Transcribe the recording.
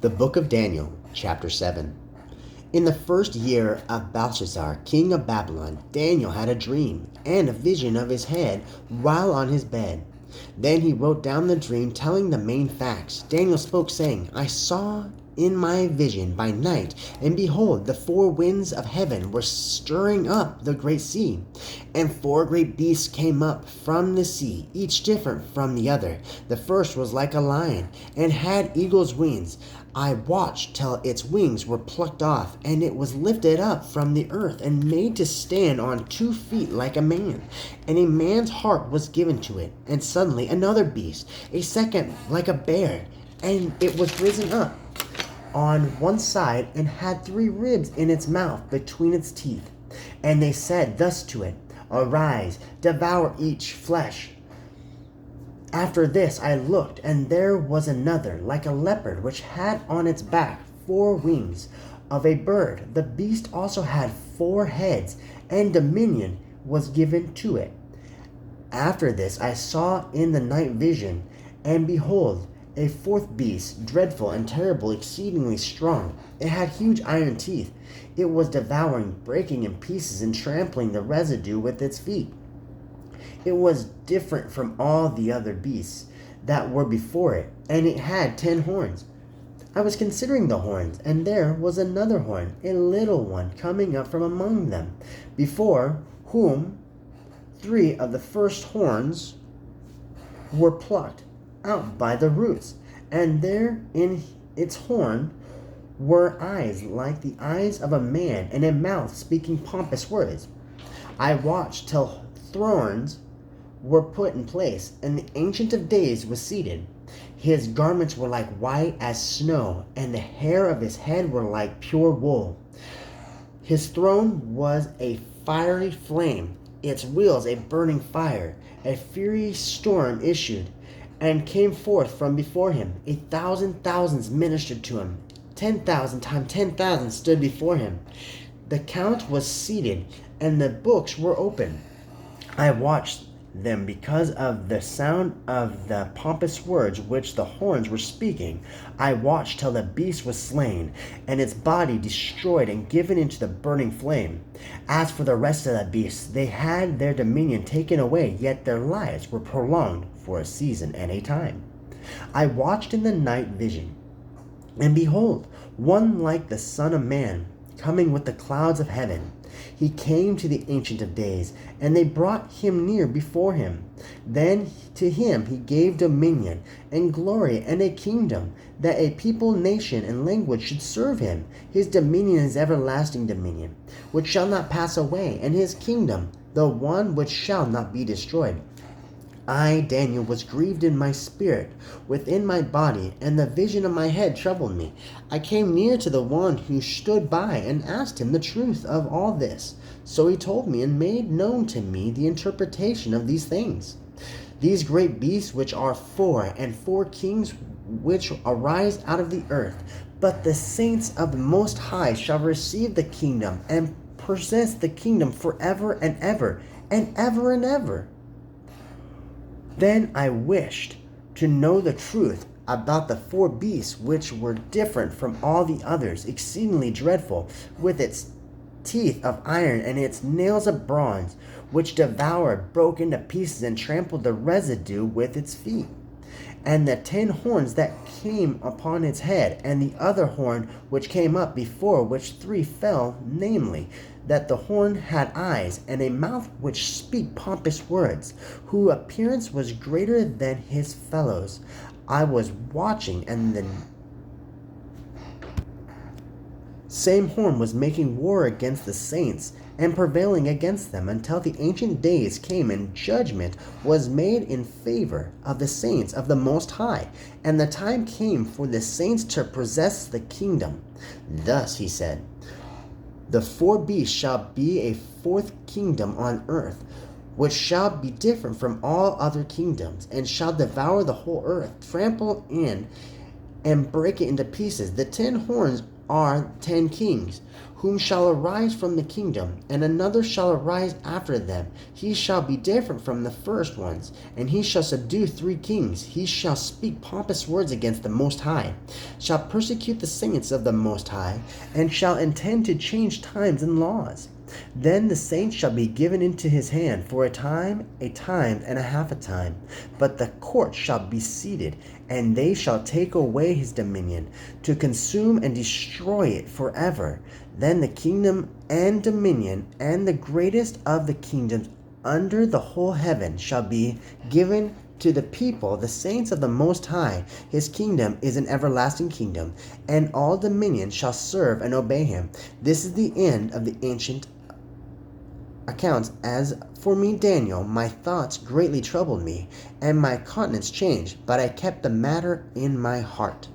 The Book of Daniel, Chapter 7. In the first year of Belshazzar, king of Babylon, Daniel had a dream and a vision of his head while on his bed. Then he wrote down the dream, telling the main facts. Daniel spoke, saying, I saw in my vision by night, and behold, the four winds of heaven were stirring up the great sea. And four great beasts came up from the sea, each different from the other. The first was like a lion, and had eagle's wings. I watched till its wings were plucked off, and it was lifted up from the earth, and made to stand on 2 feet like a man. And a man's heart was given to it. And suddenly another beast, a second like a bear, and it was risen up on one side, and had 3 ribs in its mouth between its teeth. And they said thus to it, Arise, devour each flesh. After this I looked, and there was another, like a leopard, which had on its back 4 wings of a bird. The beast also had 4 heads, and dominion was given to it. After this I saw in the night vision, and behold, a 4th beast, dreadful and terrible, exceedingly strong. It had huge iron teeth. It was devouring, breaking in pieces, and trampling the residue with its feet. It was different from all the other beasts that were before it, and it had 10 horns. I was considering the horns, and there was another horn, a little one, coming up from among them, before whom 3 of the first horns were plucked out by the roots, and there in its horn were eyes like the eyes of a man, and a mouth speaking pompous words. I watched till thrones were put in place, and the Ancient of Days was seated. His garments were like white as snow, and the hair of his head were like pure wool. His throne was a fiery flame, its wheels a burning fire. A furious storm issued and came forth from before him. 1,000 thousands ministered to him. 10,000 times 10,000 stood before him. The count was seated, and the books were open. I watched them because of the sound of the pompous words which the horns were speaking. I watched till the beast was slain, and its body destroyed and given into the burning flame. As for the rest of the beasts, they had their dominion taken away, yet their lives were prolonged for a season and a time. I watched in the night vision, and behold, one like the Son of Man, coming with the clouds of heaven. He came to the Ancient of Days, and they brought him near before him. Then to him he gave dominion and glory and a kingdom, that a people, nation, and language should serve him. His dominion is everlasting dominion, which shall not pass away, and his kingdom the one which shall not be destroyed. I, Daniel, was grieved in my spirit within my body, and the vision of my head troubled me. I came near to the one who stood by, and asked him the truth of all this. So he told me, and made known to me the interpretation of these things. These great beasts, which are 4, and 4 kings which arise out of the earth. But the saints of the Most High shall receive the kingdom, and possess the kingdom forever and ever, and ever and ever. Then I wished to know the truth about the 4 beasts, which were different from all the others, exceedingly dreadful, with its teeth of iron and its nails of bronze, which devoured, broke into pieces, and trampled the residue with its feet. And the 10 horns that came upon its head, and the other horn which came up before which 3 fell, namely, that the horn had eyes, and a mouth which speak pompous words, whose appearance was greater than his fellows. I was watching, and the same horn was making war against the saints, and prevailing against them, until the ancient days came, and judgment was made in favor of the saints of the Most High, and the time came for the saints to possess the kingdom. Thus he said, The 4 beasts shall be a 4th kingdom on earth, which shall be different from all other kingdoms, and shall devour the whole earth, trample in, and break it into pieces. The 10 horns are 10 kings, whom shall arise from the kingdom, and another shall arise after them. He shall be different from the first ones, and he shall subdue 3 kings. He shall speak pompous words against the Most High, shall persecute the saints of the Most High, and shall intend to change times and laws. Then the saints shall be given into his hand for a time, and a half a time. But the court shall be seated, and they shall take away his dominion, to consume and destroy it forever. Then the kingdom and dominion and the greatest of the kingdoms under the whole heaven shall be given to the people, the saints of the Most High. His kingdom is an everlasting kingdom, and all dominions shall serve and obey him. This is the end of the ancient accounts. As for me, Daniel, my thoughts greatly troubled me, and my countenance changed, but I kept the matter in my heart.